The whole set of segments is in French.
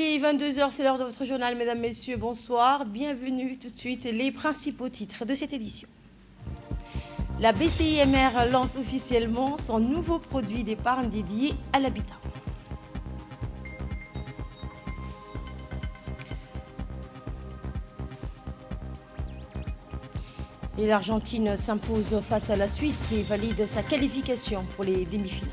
est 22 heures, c'est l'heure de votre journal, mesdames, messieurs, bonsoir. Bienvenue tout de suite, les principaux titres de cette édition. La BCIMR lance officiellement son nouveau produit d'épargne dédié à l'habitat. Et l'Argentine s'impose face à la Suisse et valide sa qualification pour les demi-finales.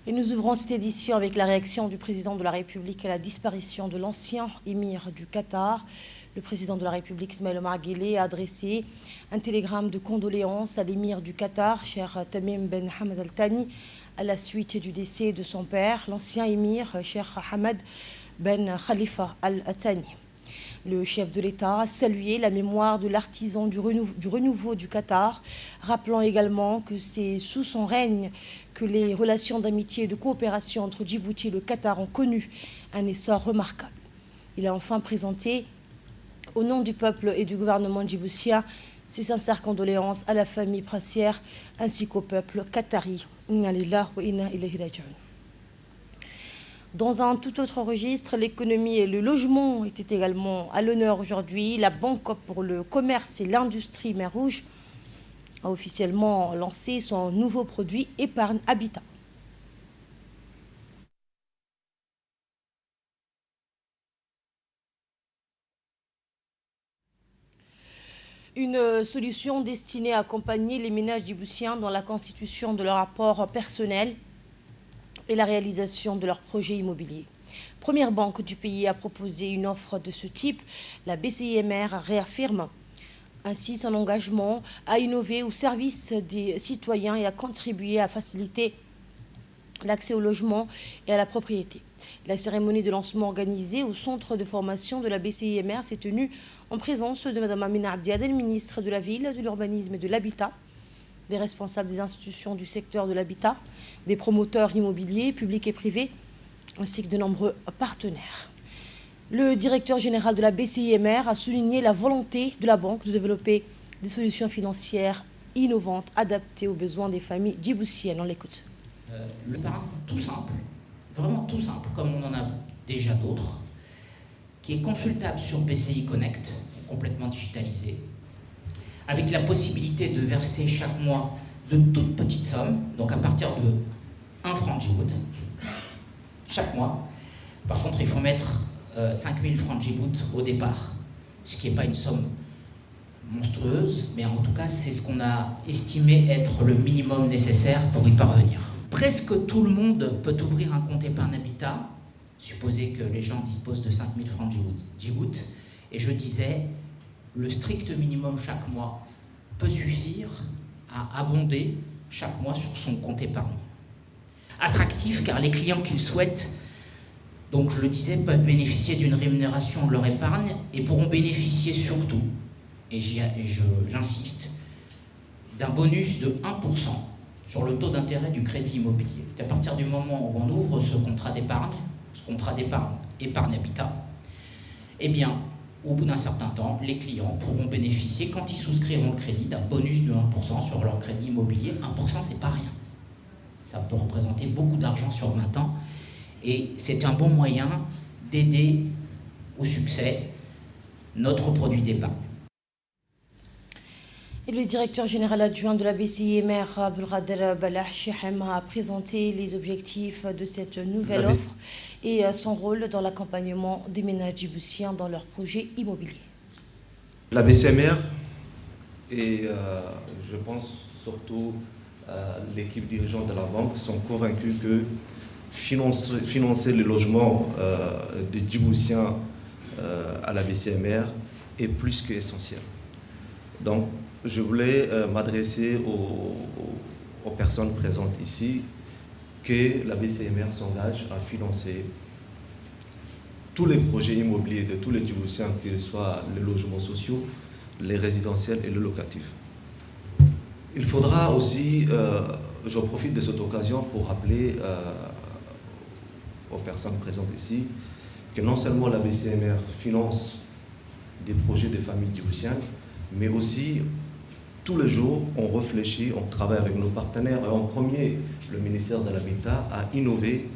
Et nous ouvrons cette édition avec la réaction du président de la République à la disparition de l'ancien émir du Qatar. Le président de la République, Ismaël Omar Guelleh, a adressé un télégramme de condoléances à l'émir du Qatar, Cheikh Tamim Ben Hamad Al Thani, à la suite du décès de son père, l'ancien émir, Cheikh Hamad Ben Khalifa Al Thani. Le chef de l'État a salué la mémoire de l'artisan du renouveau du Qatar, rappelant également que c'est sous son règne que les relations d'amitié et de coopération entre Djibouti et le Qatar ont connu un essor remarquable. Il a enfin présenté, au nom du peuple et du gouvernement djiboutien, ses sincères condoléances à la famille princière ainsi qu'au peuple qatari. Inna lillahi wa inna ilayhi raji'un. Dans un tout autre registre, l'économie et le logement étaient également à l'honneur aujourd'hui. La Banque pour le commerce et l'industrie Mer Rouge a officiellement lancé son nouveau produit épargne habitat. Une solution destinée à accompagner les ménages djiboutiens dans la constitution de leur apport personnel et la réalisation de leurs projets immobiliers. Première banque du pays à proposer une offre de ce type, la BCIMR réaffirme ainsi son engagement à innover au service des citoyens et à contribuer à faciliter l'accès au logement et à la propriété. La cérémonie de lancement organisée au centre de formation de la BCIMR s'est tenue en présence de Mme Amina Abdiadel, ministre de la Ville, de l'Urbanisme et de l'Habitat, des responsables des institutions du secteur de l'habitat, des promoteurs immobiliers, publics et privés, ainsi que de nombreux partenaires. Le directeur général de la BCIMR a souligné la volonté de la banque de développer des solutions financières innovantes, adaptées aux besoins des familles djiboutiennes. On l'écoute. Le parrain tout simple, vraiment tout simple, comme on en a déjà d'autres, qui est consultable sur BCI Connect, complètement digitalisé, avec la possibilité de verser chaque mois de toutes petites sommes, donc à partir de 1 franc Djibouti, chaque mois. Par contre, il faut mettre 5000 francs Djibouti au départ, ce qui n'est pas une somme monstrueuse, mais en tout cas, c'est ce qu'on a estimé être le minimum nécessaire pour y parvenir. Presque tout le monde peut ouvrir un compte épargne habitat, supposé que les gens disposent de 5000 francs Djibouti, et je disais, le strict minimum chaque mois peut suffire à abonder chaque mois sur son compte épargne. Attractif car les clients qu'ils souhaitent, donc je le disais, peuvent bénéficier d'une rémunération de leur épargne et pourront bénéficier surtout, et j'insiste, d'un bonus de 1% sur le taux d'intérêt du crédit immobilier. À partir du moment où on ouvre ce contrat d'épargne épargne habitat, eh bien, au bout d'un certain temps, les clients pourront bénéficier, quand ils souscriront le crédit, d'un bonus de 1% sur leur crédit immobilier. 1%, c'est pas rien. Ça peut représenter beaucoup d'argent sur 20 ans. Et c'est un bon moyen d'aider au succès notre produit d'épargne. Et le directeur général adjoint de la BCIMR, Abdelkader Balah Chehem, a présenté les objectifs de cette nouvelle offre et son rôle dans l'accompagnement des ménages djiboutiens dans leurs projets immobiliers. La BCIMR et je pense surtout l'équipe dirigeante de la banque sont convaincus que financer le logement des Djiboutiens à la BCIMR est plus qu'essentiel. Donc, je voulais m'adresser aux personnes présentes ici que la BCIMR s'engage à financer tous les projets immobiliers de tous les Djiboutiens, qu'ils soient les logements sociaux, les résidentiels et le locatif. Il faudra aussi, je profite de cette occasion pour rappeler aux personnes présentes ici que non seulement la BCIMR finance des projets des familles djiboutiennes, mais aussi tous les jours, on réfléchit, on travaille avec nos partenaires. Et en premier, le ministère de l'Habitat a innové,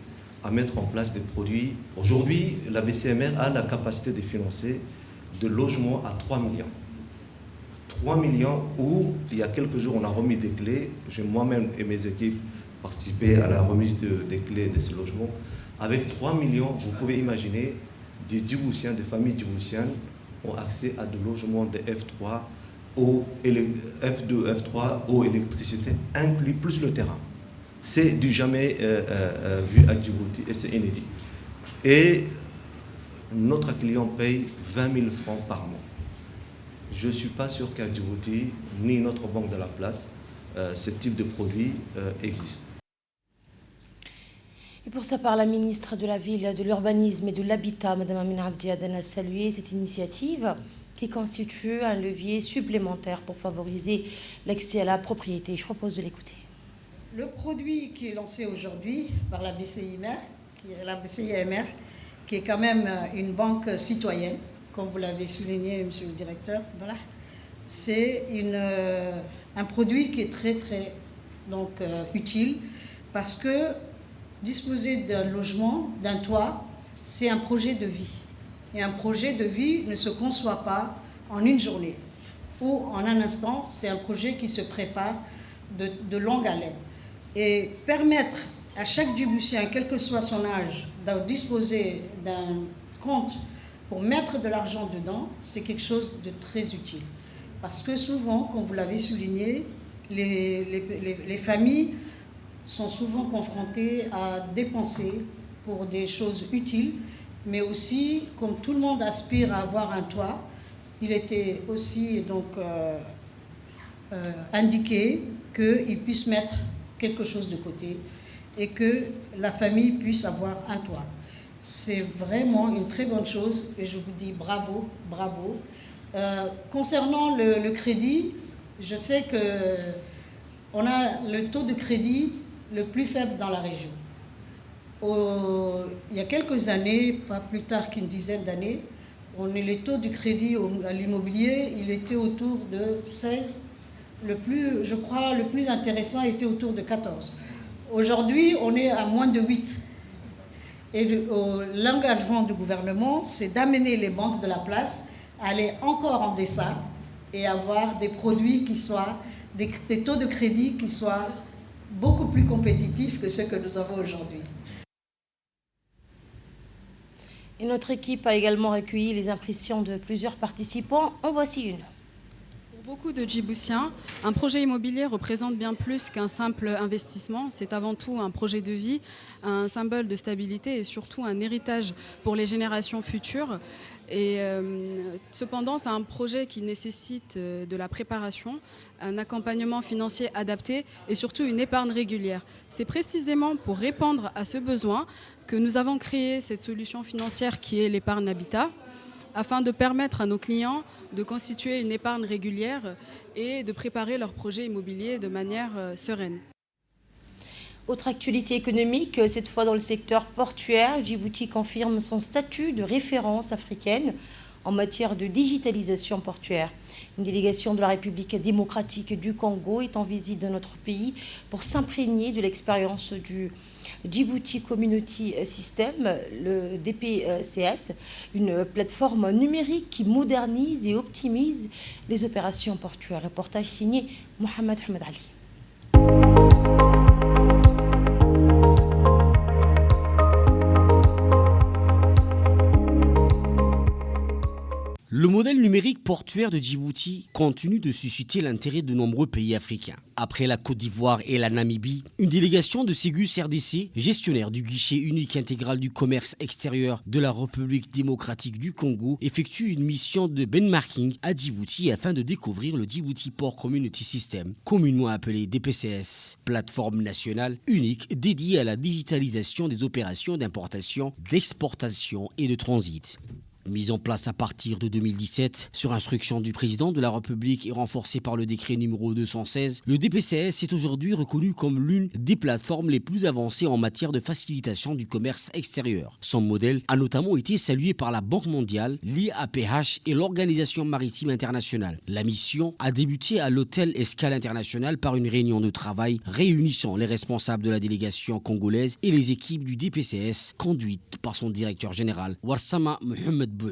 à mettre en place des produits. Aujourd'hui, la BCMR a la capacité de financer de logements à 3 millions. 3 millions où, il y a quelques jours, on a remis des clés. J'ai moi-même et mes équipes participé à la remise des clés de ces logements. Avec 3 millions, vous pouvez imaginer, des Djiboutiens, des familles djiboutiennes ont accès à des logements de F3, F2, F3, eau, électricité, inclus, plus le terrain. C'est du jamais vu à Djibouti et c'est inédit. Et notre client paye 20 000 francs par mois. Je ne suis pas sûr qu'à Djibouti, ni notre banque de la place, ce type de produit existe. Et pour sa part, la ministre de la Ville, de l'Urbanisme et de l'Habitat, Mme Amina Abdi Aden, a salué cette initiative qui constitue un levier supplémentaire pour favoriser l'accès à la propriété. Je propose de l'écouter. Le produit qui est lancé aujourd'hui par la BCIMR, qui est quand même une banque citoyenne, comme vous l'avez souligné, monsieur le directeur, voilà, c'est un produit qui est très utile parce que disposer d'un logement, d'un toit, c'est un projet de vie. Et un projet de vie ne se conçoit pas en une journée ou en un instant, c'est un projet qui se prépare de longue haleine. Et permettre à chaque Djiboutien, quel que soit son âge, de disposer d'un compte pour mettre de l'argent dedans, c'est quelque chose de très utile. Parce que souvent, comme vous l'avez souligné, les familles sont souvent confrontées à dépenser pour des choses utiles, mais aussi, comme tout le monde aspire à avoir un toit, il était aussi donc indiqué qu'ils puissent mettre quelque chose de côté et que la famille puisse avoir un toit. C'est vraiment une très bonne chose et je vous dis bravo, bravo. Concernant le crédit, je sais qu'on a le taux de crédit le plus faible dans la région. Il y a quelques années, pas plus tard qu'une dizaine d'années, les taux du crédit à l'immobilier, il était autour de 16. Je crois, le plus intéressant était autour de 14. Aujourd'hui, on est à moins de 8. Et l'engagement du gouvernement, c'est d'amener les banques de la place à aller encore en deçà et avoir des produits qui soient, des taux de crédit qui soient beaucoup plus compétitifs que ceux que nous avons aujourd'hui. Et notre équipe a également recueilli les impressions de plusieurs participants. En voici une. Pour beaucoup de Djiboutiens, un projet immobilier représente bien plus qu'un simple investissement. C'est avant tout un projet de vie, un symbole de stabilité et surtout un héritage pour les générations futures. Et cependant, c'est un projet qui nécessite de la préparation, un accompagnement financier adapté et surtout une épargne régulière. C'est précisément pour répondre à ce besoin que nous avons créé cette solution financière qui est l'épargne habitat, afin de permettre à nos clients de constituer une épargne régulière et de préparer leur projet immobilier de manière sereine. Autre actualité économique, cette fois dans le secteur portuaire, Djibouti confirme son statut de référence africaine en matière de digitalisation portuaire. Une délégation de la République démocratique du Congo est en visite dans notre pays pour s'imprégner de l'expérience du Djibouti Community System, le DPCS, une plateforme numérique qui modernise et optimise les opérations portuaires. Reportage signé Mohamed Ahmed Ali. Le modèle numérique portuaire de Djibouti continue de susciter l'intérêt de nombreux pays africains. Après la Côte d'Ivoire et la Namibie, une délégation de Ségus RDC, gestionnaire du guichet unique intégral du commerce extérieur de la République démocratique du Congo, effectue une mission de benchmarking à Djibouti afin de découvrir le Djibouti Port Community System, communément appelé DPCS, plateforme nationale unique dédiée à la digitalisation des opérations d'importation, d'exportation et de transit. Mise en place à partir de 2017, sur instruction du président de la République et renforcée par le décret numéro 216, le DPCS est aujourd'hui reconnu comme l'une des plateformes les plus avancées en matière de facilitation du commerce extérieur. Son modèle a notamment été salué par la Banque mondiale, l'IAPH et l'Organisation maritime internationale. La mission a débuté à l'hôtel Escale International par une réunion de travail réunissant les responsables de la délégation congolaise et les équipes du DPCS conduites par son directeur général, Warsama Mohamed Bouh.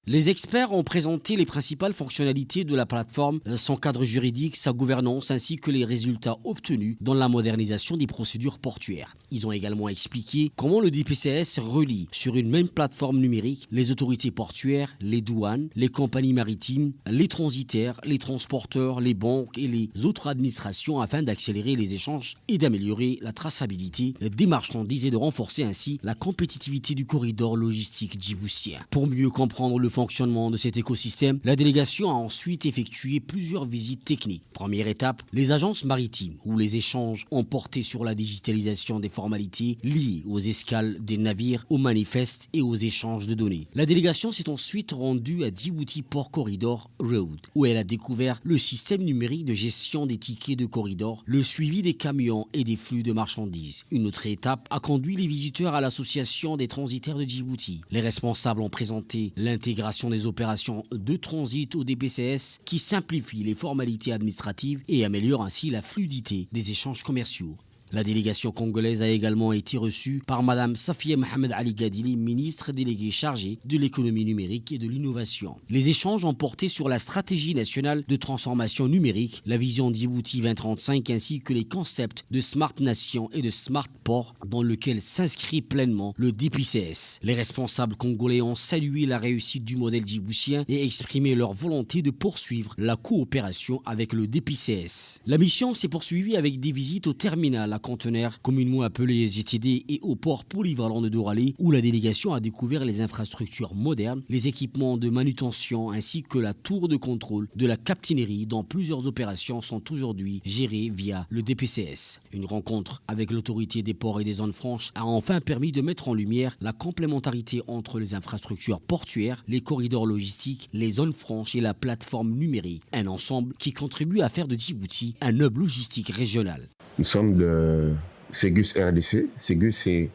Les experts ont présenté les principales fonctionnalités de la plateforme, son cadre juridique, sa gouvernance ainsi que les résultats obtenus dans la modernisation des procédures portuaires. Ils ont également expliqué comment le DPCS relie sur une même plateforme numérique les autorités portuaires, les douanes, les compagnies maritimes, les transitaires, les transporteurs, les banques et les autres administrations afin d'accélérer les échanges et d'améliorer la traçabilité des marchandises et de renforcer ainsi la compétitivité du corridor logistique djiboutien. Pour mieux comprendre le fonctionnement de cet écosystème, la délégation a ensuite effectué plusieurs visites techniques. Première étape, les agences maritimes, où les échanges ont porté sur la digitalisation des formalités liées aux escales des navires, aux manifestes et aux échanges de données. La délégation s'est ensuite rendue à Djibouti Port Corridor Road, où elle a découvert le système numérique de gestion des tickets de corridor, le suivi des camions et des flux de marchandises. Une autre étape a conduit les visiteurs à l'association des transitaires de Djibouti. Les responsables ont présenté l'intégration des opérations de transit au DPCS qui simplifie les formalités administratives et améliore ainsi la fluidité des échanges commerciaux. La délégation congolaise a également été reçue par Mme Safia Mohamed Ali Gadili, ministre déléguée chargée de l'économie numérique et de l'innovation. Les échanges ont porté sur la stratégie nationale de transformation numérique, la vision Djibouti 2035 ainsi que les concepts de Smart Nation et de Smart Port dans lequel s'inscrit pleinement le DPCS. Les responsables congolais ont salué la réussite du modèle djiboutien et exprimé leur volonté de poursuivre la coopération avec le DPCS. La mission s'est poursuivie avec des visites au terminal à conteneurs, communément appelé GTD, et au port polyvalent de Doralé, où la délégation a découvert les infrastructures modernes, les équipements de manutention ainsi que la tour de contrôle de la capitainerie dont plusieurs opérations sont aujourd'hui gérées via le DPCS. Une rencontre avec l'autorité des ports et des zones franches a enfin permis de mettre en lumière la complémentarité entre les infrastructures portuaires, les corridors logistiques, les zones franches et la plateforme numérique, un ensemble qui contribue à faire de Djibouti un hub logistique régional. Nous sommes de Ségus RDC. Ségus, c'est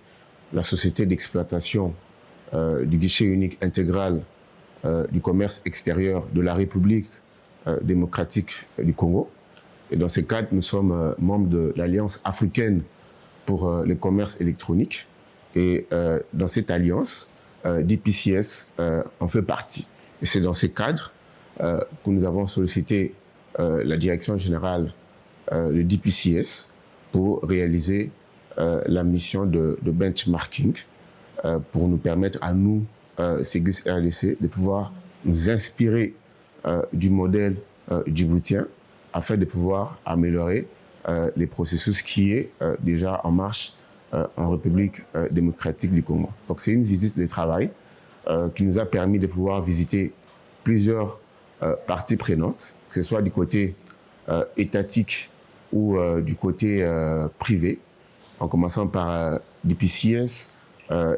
la société d'exploitation du guichet unique intégral du commerce extérieur de la République démocratique du Congo. Et dans ce cadre, nous sommes membres de l'Alliance africaine pour le commerce électronique. Et dans cette alliance, DPCS en fait partie. Et c'est dans ce cadre que nous avons sollicité la direction générale de DPCS pour réaliser la mission de benchmarking pour nous permettre à nous, Ségus RDC, de pouvoir nous inspirer du modèle djiboutien afin de pouvoir améliorer les processus qui est déjà en marche en République démocratique du Congo. Donc c'est une visite de travail qui nous a permis de pouvoir visiter plusieurs parties prenantes, que ce soit du côté étatique ou du côté privé, en commençant par DPCS,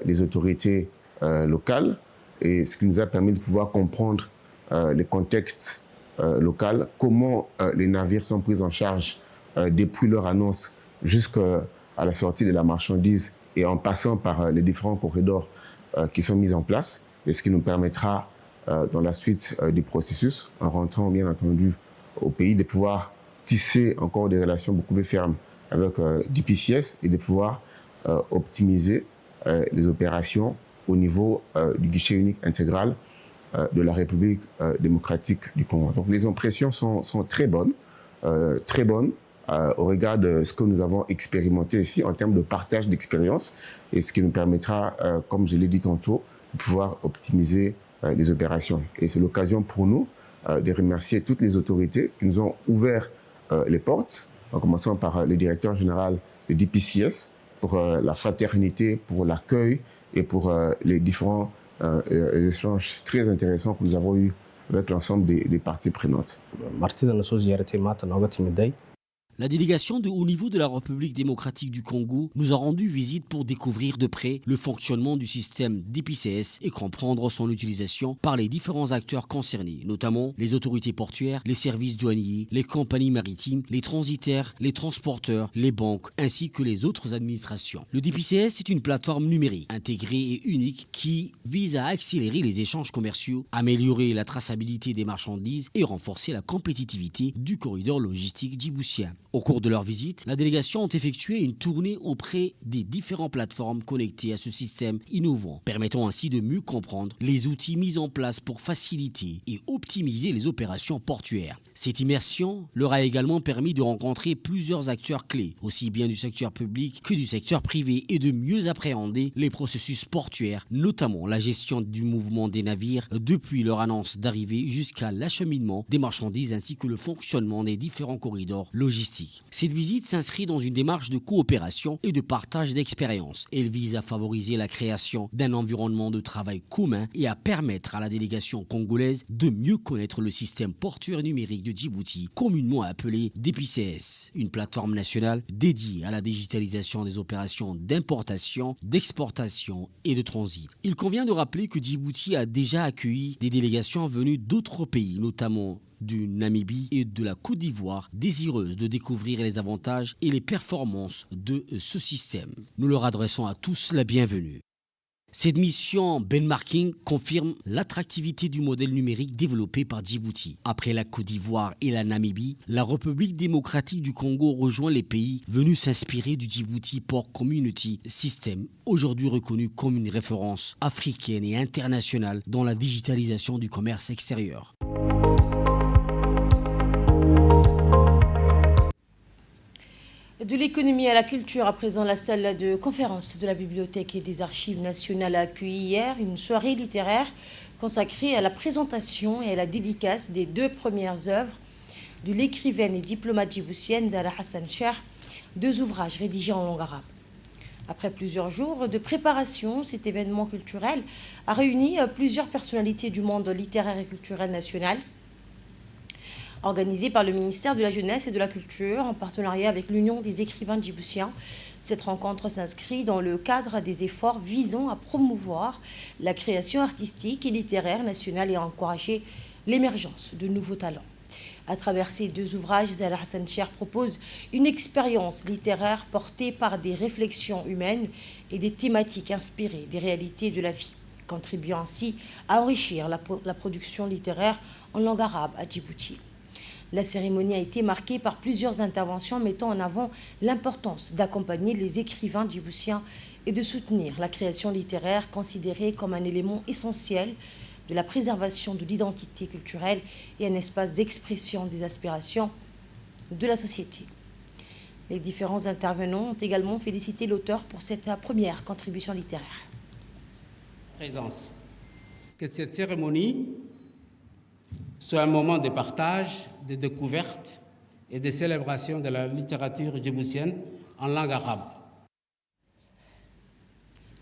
les autorités locales, et ce qui nous a permis de pouvoir comprendre les contextes locaux, comment les navires sont pris en charge depuis leur annonce jusqu'à la sortie de la marchandise et en passant par les différents corridors qui sont mis en place, et ce qui nous permettra dans la suite du processus, en rentrant bien entendu au pays, de pouvoir tisser encore des relations beaucoup plus fermes avec DPCS et de pouvoir optimiser les opérations au niveau du guichet unique intégral de la République démocratique du Congo. Donc les impressions sont très bonnes au regard de ce que nous avons expérimenté ici en termes de partage d'expérience et ce qui nous permettra, comme je l'ai dit tantôt, de pouvoir optimiser les opérations. Et c'est l'occasion pour nous de remercier toutes les autorités qui nous ont ouvert les portes, en commençant par le directeur général de DPCS, pour la fraternité, pour l'accueil et pour les différents échanges très intéressants que nous avons eus avec l'ensemble des parties prenantes. La délégation de haut niveau de la République démocratique du Congo nous a rendu visite pour découvrir de près le fonctionnement du système DPCS et comprendre son utilisation par les différents acteurs concernés, notamment les autorités portuaires, les services douaniers, les compagnies maritimes, les transitaires, les transporteurs, les banques, ainsi que les autres administrations. Le DPCS est une plateforme numérique intégrée et unique qui vise à accélérer les échanges commerciaux, améliorer la traçabilité des marchandises et renforcer la compétitivité du corridor logistique djiboutien. Au cours de leur visite, la délégation a effectué une tournée auprès des différentes plateformes connectées à ce système innovant, permettant ainsi de mieux comprendre les outils mis en place pour faciliter et optimiser les opérations portuaires. Cette immersion leur a également permis de rencontrer plusieurs acteurs clés, aussi bien du secteur public que du secteur privé, et de mieux appréhender les processus portuaires, notamment la gestion du mouvement des navires depuis leur annonce d'arrivée jusqu'à l'acheminement des marchandises ainsi que le fonctionnement des différents corridors logistiques. Cette visite s'inscrit dans une démarche de coopération et de partage d'expériences. Elle vise à favoriser la création d'un environnement de travail commun et à permettre à la délégation congolaise de mieux connaître le système portuaire numérique de Djibouti, communément appelé DPCS, une plateforme nationale dédiée à la digitalisation des opérations d'importation, d'exportation et de transit. Il convient de rappeler que Djibouti a déjà accueilli des délégations venues d'autres pays, notamment du Namibie et de la Côte d'Ivoire, désireuses de découvrir les avantages et les performances de ce système. Nous leur adressons à tous la bienvenue. Cette mission benchmarking confirme l'attractivité du modèle numérique développé par Djibouti. Après la Côte d'Ivoire et la Namibie, la République démocratique du Congo rejoint les pays venus s'inspirer du Djibouti Port Community System, aujourd'hui reconnu comme une référence africaine et internationale dans la digitalisation du commerce extérieur. De l'économie à la culture, à présent, la salle de conférence de la Bibliothèque et des Archives nationales a accueilli hier une soirée littéraire consacrée à la présentation et à la dédicace des 2 premières œuvres de l'écrivaine et diplomate djiboutienne Zahra Hassan Cher, 2 ouvrages rédigés en langue arabe. Après plusieurs jours de préparation, cet événement culturel a réuni plusieurs personnalités du monde littéraire et culturel national, organisé par le ministère de la Jeunesse et de la Culture en partenariat avec l'Union des écrivains djiboutiens. Cette rencontre s'inscrit dans le cadre des efforts visant à promouvoir la création artistique et littéraire nationale et à encourager l'émergence de nouveaux talents. À travers ces 2 ouvrages, Zahra Hassan Cher propose une expérience littéraire portée par des réflexions humaines et des thématiques inspirées des réalités de la vie, contribuant ainsi à enrichir la production littéraire en langue arabe à Djibouti. La cérémonie a été marquée par plusieurs interventions mettant en avant l'importance d'accompagner les écrivains djiboutiens et de soutenir la création littéraire considérée comme un élément essentiel de la préservation de l'identité culturelle et un espace d'expression des aspirations de la société. Les différents intervenants ont également félicité l'auteur pour cette première contribution littéraire. Présence. Que cette cérémonie soit un moment de partage, de découverte et de célébration de la littérature djiboutienne en langue arabe.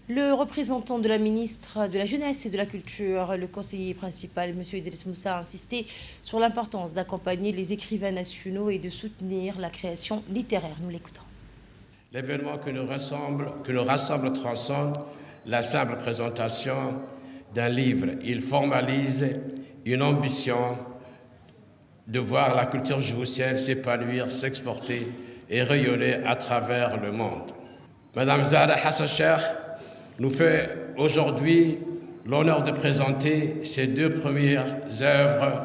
Le représentant de la ministre de la Jeunesse et de la Culture, le conseiller principal, M. Idriss Moussa, a insisté sur l'importance d'accompagner les écrivains nationaux et de soutenir la création littéraire. Nous l'écoutons. L'événement que nous rassemble transcende la simple présentation d'un livre. Il formalise une ambition de voir la culture djiboutienne s'épanouir, s'exporter et rayonner à travers le monde. Madame Zahra Hassan Cher nous fait aujourd'hui l'honneur de présenter ses 2 premières œuvres,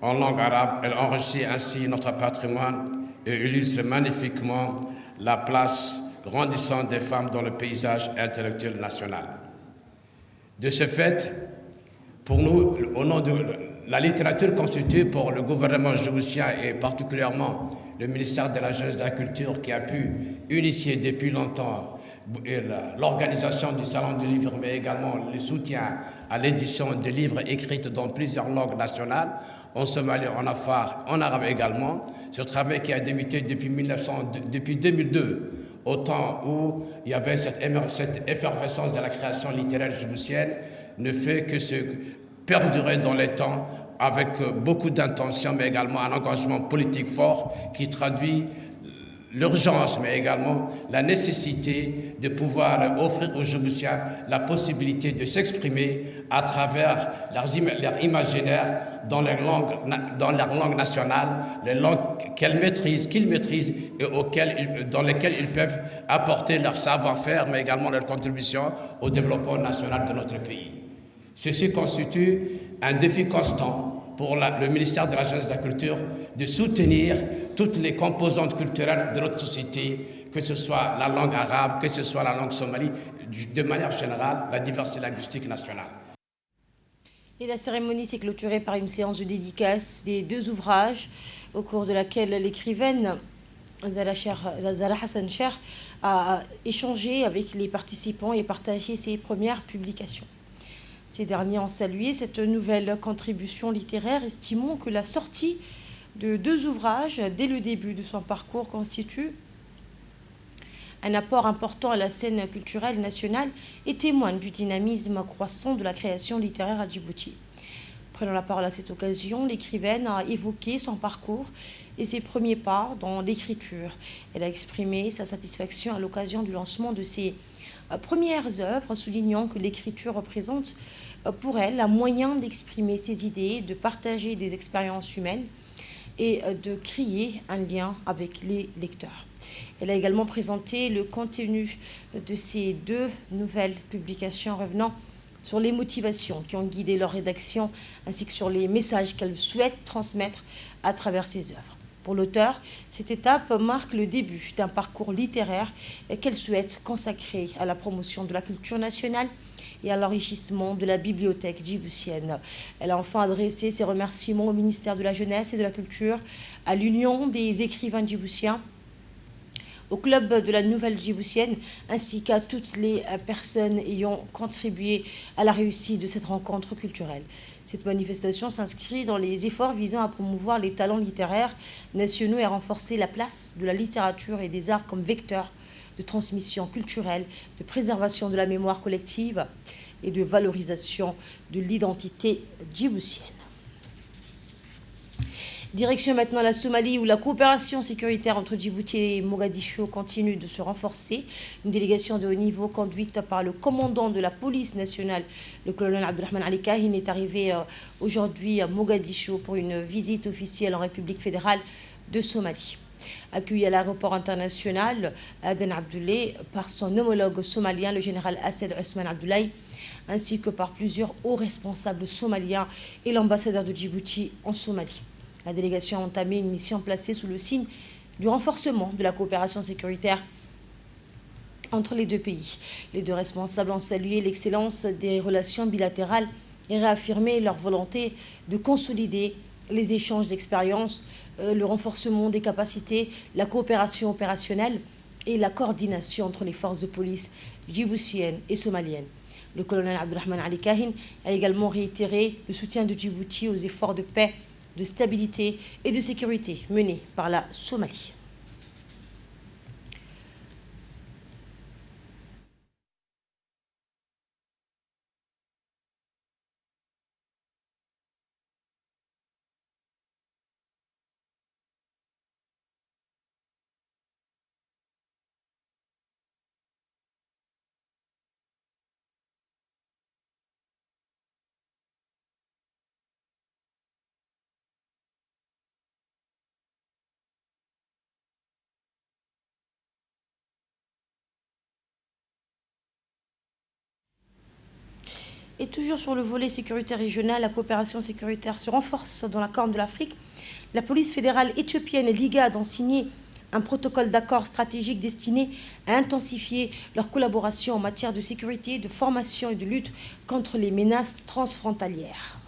en langue arabe. Elle enrichit ainsi notre patrimoine et illustre magnifiquement la place grandissante des femmes dans le paysage intellectuel national. De ce fait, pour nous, au nom de la littérature constitue pour le gouvernement djiboutien et particulièrement le ministère de la Jeunesse et de la Culture qui a pu initier depuis longtemps l'organisation du Salon du Livre, mais également le soutien à l'édition de livres écrits dans plusieurs langues nationales, en Somalie, en Afar, en arabe également. Ce travail qui a débuté depuis 2002, au temps où il y avait cette effervescence de la création littéraire djiboutienne, ne fait que se perdurer dans les temps avec beaucoup d'intention, mais également un engagement politique fort qui traduit l'urgence, mais également la nécessité de pouvoir offrir aux Djiboutiens la possibilité de s'exprimer à travers leur imaginaire dans leur langue nationale, les langues qu'ils maîtrisent et dans lesquelles ils peuvent apporter leur savoir-faire, mais également leur contribution au développement national de notre pays. Ceci constitue un défi constant pour le ministère de la Jeunesse et de la Culture de soutenir toutes les composantes culturelles de notre société, que ce soit la langue arabe, que ce soit la langue somali, de manière générale, la diversité linguistique nationale. Et la cérémonie s'est clôturée par une séance de dédicace des 2 ouvrages, au cours de laquelle l'écrivaine Zahra Hassan Cher a échangé avec les participants et partagé ses premières publications. Ces derniers ont salué cette nouvelle contribution littéraire, estimant que la sortie de 2 ouvrages dès le début de son parcours constitue un apport important à la scène culturelle nationale et témoigne du dynamisme croissant de la création littéraire à Djibouti. Prenant la parole à cette occasion, l'écrivaine a évoqué son parcours et ses premiers pas dans l'écriture. Elle a exprimé sa satisfaction à l'occasion du lancement de ses premières œuvres, soulignant que l'écriture représente pour elle un moyen d'exprimer ses idées, de partager des expériences humaines et de créer un lien avec les lecteurs. Elle a également présenté le contenu de ces 2 nouvelles publications revenant sur les motivations qui ont guidé leur rédaction ainsi que sur les messages qu'elle souhaite transmettre à travers ses œuvres. Pour l'auteur, cette étape marque le début d'un parcours littéraire qu'elle souhaite consacrer à la promotion de la culture nationale et à l'enrichissement de la bibliothèque djiboutienne. Elle a enfin adressé ses remerciements au ministère de la Jeunesse et de la Culture, à l'Union des écrivains djiboutiens, au club de la Nouvelle Djiboutienne, ainsi qu'à toutes les personnes ayant contribué à la réussite de cette rencontre culturelle. Cette manifestation s'inscrit dans les efforts visant à promouvoir les talents littéraires nationaux et à renforcer la place de la littérature et des arts comme vecteurs de transmission culturelle, de préservation de la mémoire collective et de valorisation de l'identité djiboutienne. Direction maintenant la Somalie, où la coopération sécuritaire entre Djibouti et Mogadiscio continue de se renforcer. Une délégation de haut niveau conduite par le commandant de la police nationale, le colonel Abdurrahman Ali Kahin, est arrivé aujourd'hui à Mogadiscio pour une visite officielle en République fédérale de Somalie. Accueilli à l'aéroport international Aden Abdoulaye par son homologue somalien, le général Assed Ousmane Abdoulaye, ainsi que par plusieurs hauts responsables somaliens et l'ambassadeur de Djibouti en Somalie. La délégation a entamé une mission placée sous le signe du renforcement de la coopération sécuritaire entre les 2 pays. Les 2 responsables ont salué l'excellence des relations bilatérales et réaffirmé leur volonté de consolider les échanges d'expériences, le renforcement des capacités, la coopération opérationnelle et la coordination entre les forces de police djiboutiennes et somaliennes. Le colonel Abdurrahman Ali Kahin a également réitéré le soutien de Djibouti aux efforts de paix, de stabilité et de sécurité menés par la Somalie. Et toujours sur le volet sécuritaire régional, la coopération sécuritaire se renforce dans la Corne de l'Afrique. La police fédérale éthiopienne et l'IGAD ont signé un protocole d'accord stratégique destiné à intensifier leur collaboration en matière de sécurité, de formation et de lutte contre les menaces transfrontalières.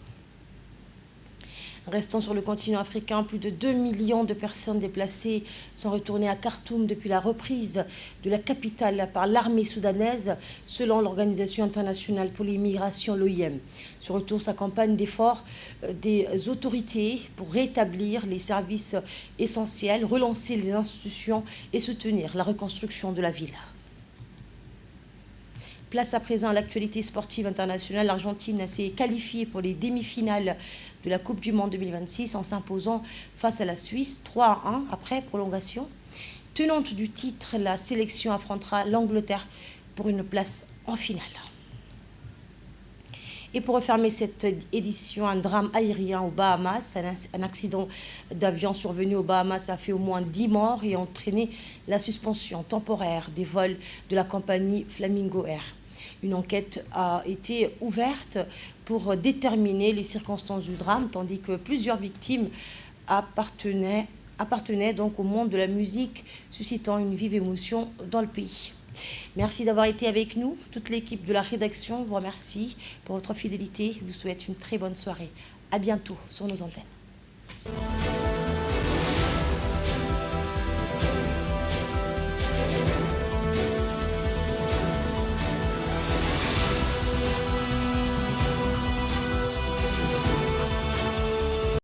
Restant sur le continent africain, plus de 2 millions de personnes déplacées sont retournées à Khartoum depuis la reprise de la capitale par l'armée soudanaise, selon l'Organisation internationale pour l'immigration, l'OIM. Ce retour s'accompagne d'efforts des autorités pour rétablir les services essentiels, relancer les institutions et soutenir la reconstruction de la ville. Place à présent à l'actualité sportive internationale. L'Argentine s'est qualifiée pour les demi-finales de la Coupe du Monde 2026 en s'imposant face à la Suisse 3-1 après prolongation. Tenante du titre, la sélection affrontera l'Angleterre pour une place en finale. Et pour refermer cette édition, un drame aérien aux Bahamas. Un accident d'avion survenu aux Bahamas a fait au moins 10 morts et a entraîné la suspension temporaire des vols de la compagnie Flamingo Air. Une enquête a été ouverte pour déterminer les circonstances du drame, tandis que plusieurs victimes appartenaient donc au monde de la musique, suscitant une vive émotion dans le pays. Merci d'avoir été avec nous. Toute l'équipe de la rédaction vous remercie pour votre fidélité. Je vous souhaite une très bonne soirée. À bientôt sur nos antennes.